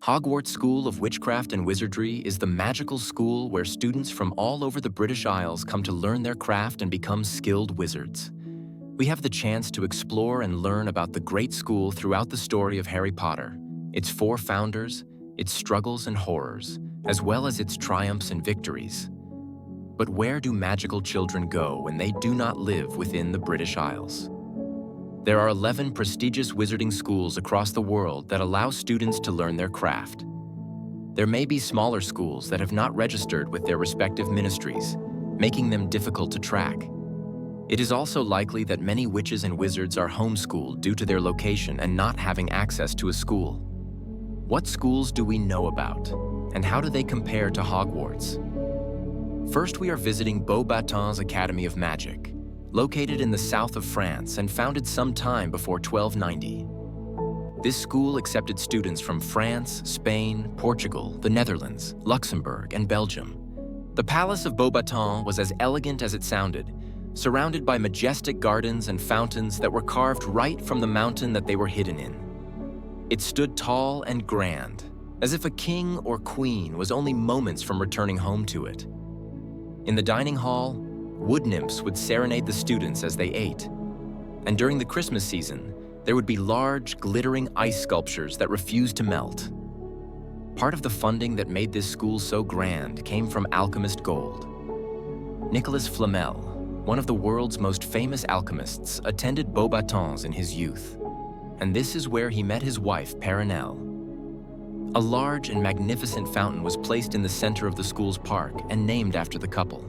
Hogwarts School of Witchcraft and Wizardry is the magical school where students from all over the British Isles come to learn their craft and become skilled wizards. We have the chance to explore and learn about the great school throughout the story of Harry Potter, its 4 founders, its struggles and horrors, as well as its triumphs and victories. But where do magical children go when they do not live within the British Isles? There are 11 prestigious wizarding schools across the world that allow students to learn their craft. There may be smaller schools that have not registered with their respective ministries, making them difficult to track. It is also likely that many witches and wizards are homeschooled due to their location and not having access to a school. What schools do we know about, and how do they compare to Hogwarts? First, we are visiting Beauxbatons Academy of Magic, located in the south of France and founded some time before 1290. This school accepted students from France, Spain, Portugal, the Netherlands, Luxembourg, and Belgium. The Palace of Beauxbatons was as elegant as it sounded, surrounded by majestic gardens and fountains that were carved right from the mountain that they were hidden in. It stood tall and grand, as if a king or queen was only moments from returning home to it. In the dining hall, wood nymphs would serenade the students as they ate. And during the Christmas season, there would be large, glittering ice sculptures that refused to melt. Part of the funding that made this school so grand came from alchemist gold. Nicolas Flamel, one of the world's most famous alchemists, attended Beauxbatons in his youth. And this is where he met his wife, Perenelle. A large and magnificent fountain was placed in the center of the school's park and named after the couple.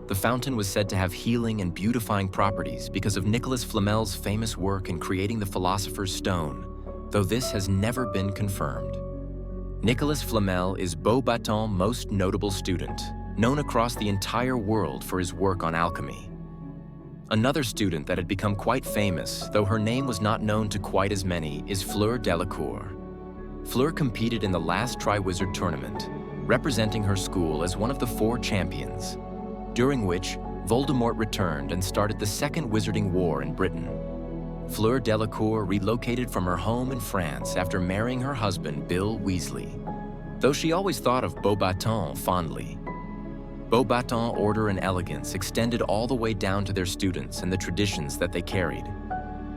The fountain was said to have healing and beautifying properties because of Nicolas Flamel's famous work in creating the Philosopher's Stone, though this has never been confirmed. Nicolas Flamel is Beauxbatons' most notable student, known across the entire world for his work on alchemy. Another student that had become quite famous, though her name was not known to quite as many, is Fleur Delacour. Fleur competed in the last Triwizard Tournament, representing her school as one of the 4 champions, during which Voldemort returned and started the Second Wizarding War in Britain. Fleur Delacour relocated from her home in France after marrying her husband, Bill Weasley, though she always thought of Beauxbatons fondly. Beauxbatons' order and elegance extended all the way down to their students and the traditions that they carried.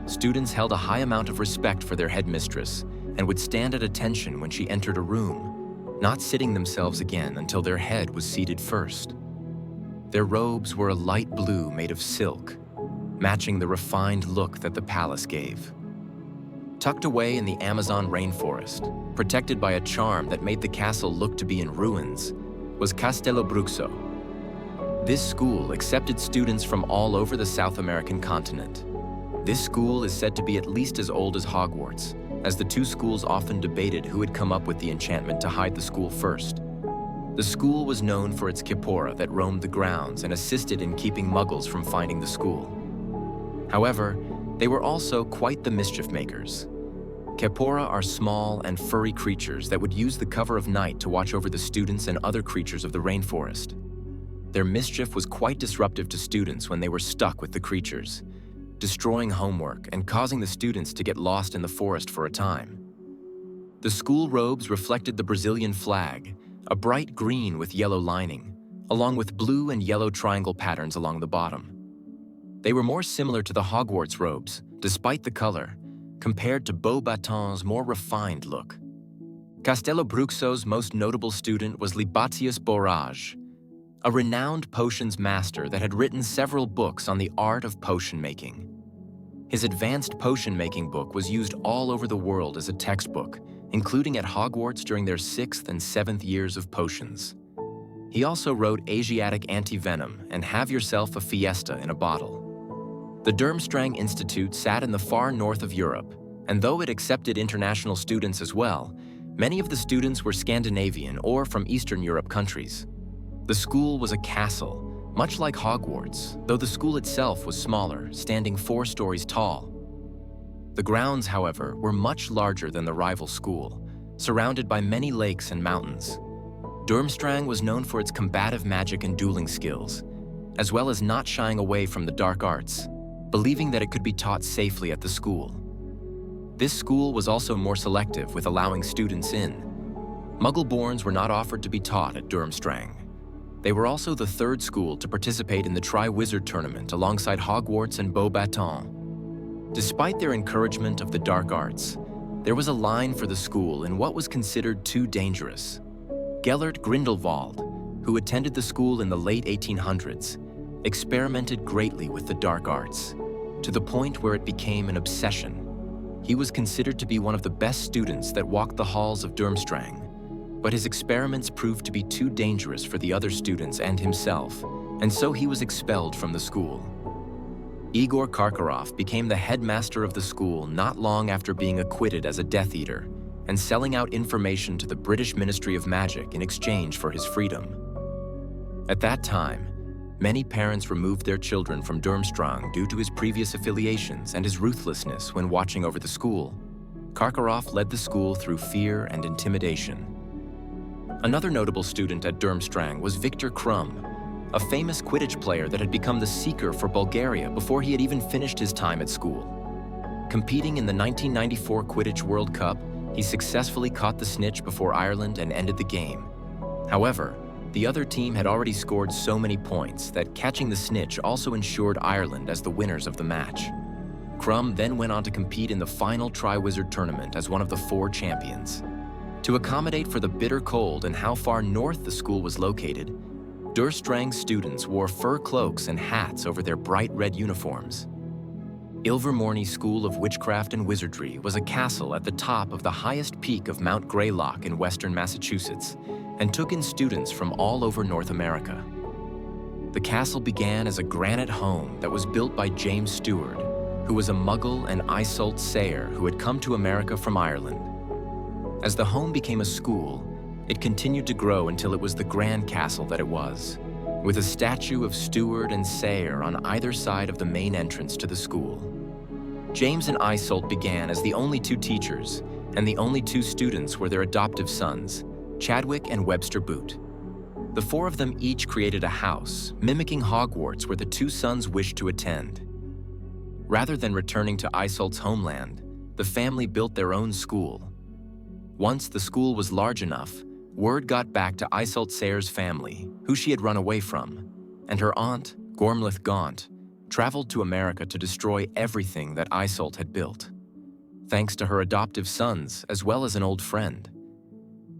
Students held a high amount of respect for their headmistress and would stand at attention when she entered a room, not sitting themselves again until their head was seated first. Their robes were a light blue made of silk, matching the refined look that the palace gave. Tucked away in the Amazon rainforest, protected by a charm that made the castle look to be in ruins, was Castelobruxo. This school accepted students from all over the South American continent. This school is said to be at least as old as Hogwarts, as the 2 schools often debated who had come up with the enchantment to hide the school first. The school was known for its Capora that roamed the grounds and assisted in keeping muggles from finding the school. However, they were also quite the mischief makers. Capora are small and furry creatures that would use the cover of night to watch over the students and other creatures of the rainforest. Their mischief was quite disruptive to students when they were stuck with the creatures, destroying homework and causing the students to get lost in the forest for a time. The school robes reflected the Brazilian flag, a bright green with yellow lining, along with blue and yellow triangle patterns along the bottom. They were more similar to the Hogwarts robes, despite the color, compared to Beauxbatons' more refined look. Castelobruxo's most notable student was Libatius Borage, a renowned potions master that had written several books on the art of potion making. His advanced potion-making book was used all over the world as a textbook, including at Hogwarts during their 6th and 7th years of potions. He also wrote Asiatic Anti-Venom and Have Yourself a Fiesta in a Bottle. The Durmstrang Institute sat in the far north of Europe, and though it accepted international students as well, many of the students were Scandinavian or from Eastern Europe countries. The school was a castle, much like Hogwarts, though the school itself was smaller, standing 4 stories tall. The grounds, however, were much larger than the rival school, surrounded by many lakes and mountains. Durmstrang was known for its combative magic and dueling skills, as well as not shying away from the dark arts, believing that it could be taught safely at the school. This school was also more selective with allowing students in, Muggle-borns were not offered to be taught at Durmstrang. They were also the third school to participate in the Tri-Wizard tournament alongside Hogwarts and Beauxbatons. Despite their encouragement of the dark arts, there was a line for the school in what was considered too dangerous. Gellert Grindelwald, who attended the school in the late 1800s, experimented greatly with the dark arts, to the point where it became an obsession. He was considered to be one of the best students that walked the halls of Durmstrang, but his experiments proved to be too dangerous for the other students and himself, and so he was expelled from the school. Igor Karkaroff became the headmaster of the school not long after being acquitted as a Death Eater and selling out information to the British Ministry of Magic in exchange for his freedom. At that time, many parents removed their children from Durmstrang due to his previous affiliations and his ruthlessness when watching over the school. Karkaroff led the school through fear and intimidation. Another notable student at Durmstrang was Viktor Krum, a famous Quidditch player that had become the seeker for Bulgaria before he had even finished his time at school. Competing in the 1994 Quidditch World Cup, he successfully caught the snitch before Ireland and ended the game. However, the other team had already scored so many points that catching the snitch also ensured Ireland as the winners of the match. Krum then went on to compete in the final Tri-Wizard tournament as one of the 4 champions. To accommodate for the bitter cold and how far north the school was located, Durmstrang students wore fur cloaks and hats over their bright red uniforms. Ilvermorny School of Witchcraft and Wizardry was a castle at the top of the highest peak of Mount Greylock in western Massachusetts and took in students from all over North America. The castle began as a granite home that was built by James Stewart, who was a Muggle and Isolt Sayer who had come to America from Ireland. As the home became a school, it continued to grow until it was the grand castle that it was, with a statue of Stewart and Sayer on either side of the main entrance to the school. James and Isolt began as the only 2 teachers, and the only 2 students were their adoptive sons, Chadwick and Webster Boot. The 4 of them each created a house, mimicking Hogwarts where the 2 sons wished to attend. Rather than returning to Isolt's homeland, the family built their own school. Once the school was large enough, word got back to Isolt Sayer's family, who she had run away from, and her aunt, Gormleth Gaunt, traveled to America to destroy everything that Isolt had built. Thanks to her adoptive sons, as well as an old friend,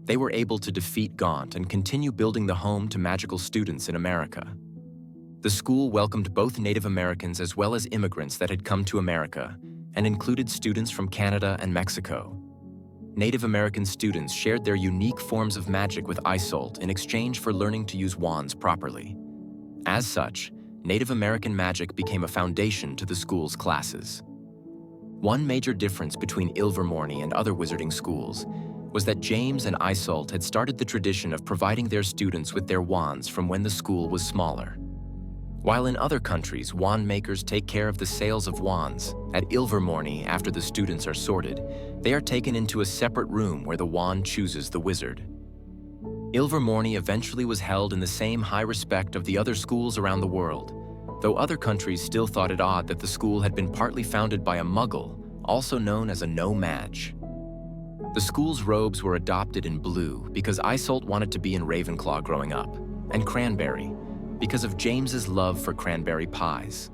they were able to defeat Gaunt and continue building the home to magical students in America. The school welcomed both Native Americans as well as immigrants that had come to America, and included students from Canada and Mexico. Native American students shared their unique forms of magic with Isolt in exchange for learning to use wands properly. As such, Native American magic became a foundation to the school's classes. One major difference between Ilvermorny and other wizarding schools was that James and Isolt had started the tradition of providing their students with their wands from when the school was smaller. While in other countries, wand makers take care of the sales of wands, at Ilvermorny, after the students are sorted, they are taken into a separate room where the wand chooses the wizard. Ilvermorny eventually was held in the same high respect of the other schools around the world, though other countries still thought it odd that the school had been partly founded by a Muggle, also known as a no-maj. The school's robes were adopted in blue because Isolt wanted to be in Ravenclaw growing up, and cranberry, because of James's love for cranberry pies.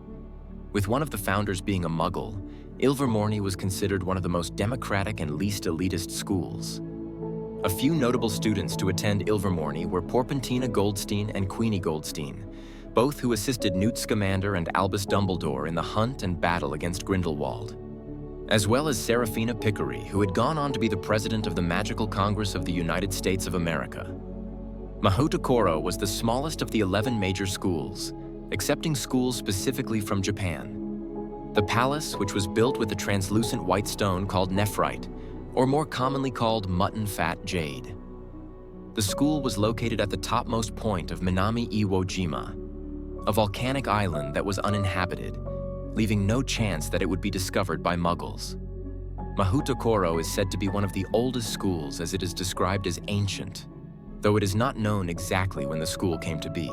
With one of the founders being a Muggle, Ilvermorny was considered one of the most democratic and least elitist schools. A few notable students to attend Ilvermorny were Porpentina Goldstein and Queenie Goldstein, both who assisted Newt Scamander and Albus Dumbledore in the hunt and battle against Grindelwald, as well as Serafina Picquery, who had gone on to be the president of the Magical Congress of the United States of America. Mahoutokoro was the smallest of the 11 major schools, accepting schools specifically from Japan. The palace, which was built with a translucent white stone called nephrite, or more commonly called mutton fat jade. The school was located at the topmost point of Minami Iwo Jima, a volcanic island that was uninhabited, leaving no chance that it would be discovered by Muggles. Mahoutokoro is said to be one of the oldest schools, as it is described as ancient, though it is not known exactly when the school came to be.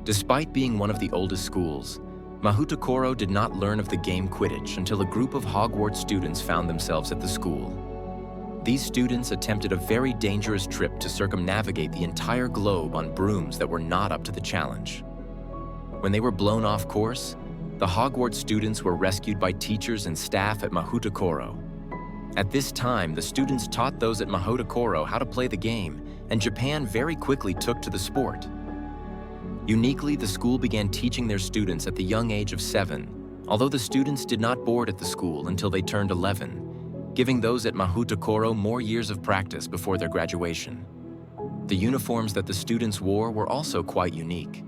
Despite being one of the oldest schools, Mahoutokoro did not learn of the game Quidditch until a group of Hogwarts students found themselves at the school. These students attempted a very dangerous trip to circumnavigate the entire globe on brooms that were not up to the challenge. When they were blown off course, the Hogwarts students were rescued by teachers and staff at Mahoutokoro. At this time, the students taught those at Mahoutokoro how to play the game, and Japan very quickly took to the sport. Uniquely, the school began teaching their students at the young age of 7, although the students did not board at the school until they turned 11, giving those at Mahoutokoro more years of practice before their graduation. The uniforms that the students wore were also quite unique.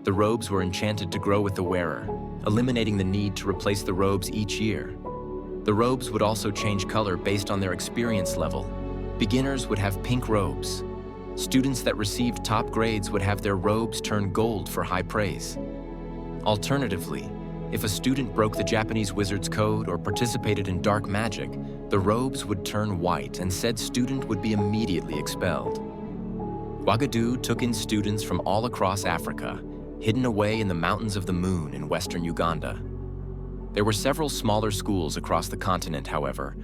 The robes were enchanted to grow with the wearer, eliminating the need to replace the robes each year. The robes would also change color based on their experience level. Beginners would have pink robes. Students that received top grades would have their robes turn gold for high praise. Alternatively, if a student broke the Japanese wizard's code or participated in dark magic, the robes would turn white and said student would be immediately expelled. Uagadou took in students from all across Africa, hidden away in the mountains of the moon in western Uganda. There were several smaller schools across the continent, however.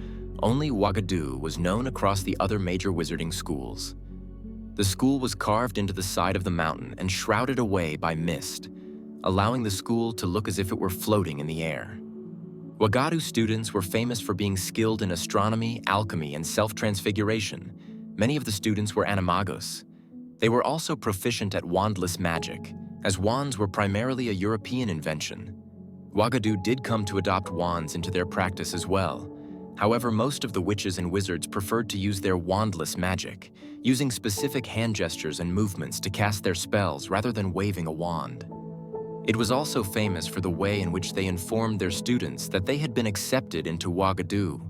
Only Uagadou was known across the other major wizarding schools. The school was carved into the side of the mountain and shrouded away by mist, allowing the school to look as if it were floating in the air. Uagadou students were famous for being skilled in astronomy, alchemy, and self-transfiguration. Many of the students were animagos. They were also proficient at wandless magic, as wands were primarily a European invention. Uagadou did come to adopt wands into their practice as well. However, most of the witches and wizards preferred to use their wandless magic, using specific hand gestures and movements to cast their spells rather than waving a wand. It was also famous for the way in which they informed their students that they had been accepted into Uagadou.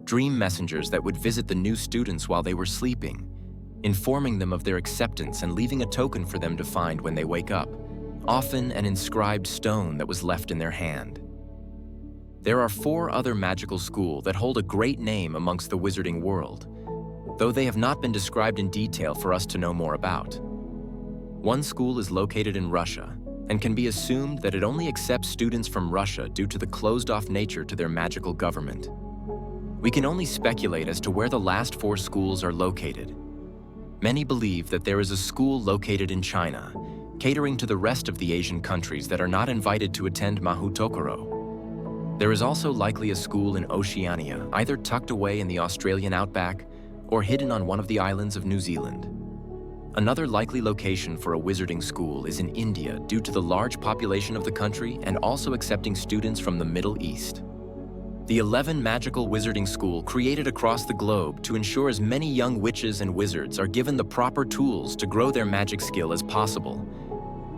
Dream messengers that would visit the new students while they were sleeping, informing them of their acceptance and leaving a token for them to find when they wake up, often an inscribed stone that was left in their hand. There are 4 other magical schools that hold a great name amongst the wizarding world, though they have not been described in detail for us to know more about. One school is located in Russia, and can be assumed that it only accepts students from Russia due to the closed-off nature to their magical government. We can only speculate as to where the last 4 schools are located. Many believe that there is a school located in China, catering to the rest of the Asian countries that are not invited to attend Mahoutokoro. There is also likely a school in Oceania, either tucked away in the Australian outback or hidden on one of the islands of New Zealand. Another likely location for a wizarding school is in India due to the large population of the country and also accepting students from the Middle East. The 11 magical wizarding schools created across the globe to ensure as many young witches and wizards are given the proper tools to grow their magic skill as possible,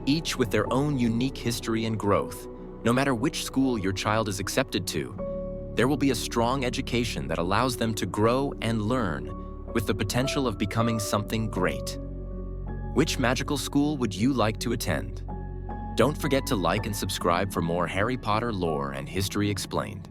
each with their own unique history and growth. No matter which school your child is accepted to, there will be a strong education that allows them to grow and learn with the potential of becoming something great. Which magical school would you like to attend? Don't forget to like and subscribe for more Harry Potter lore and history explained.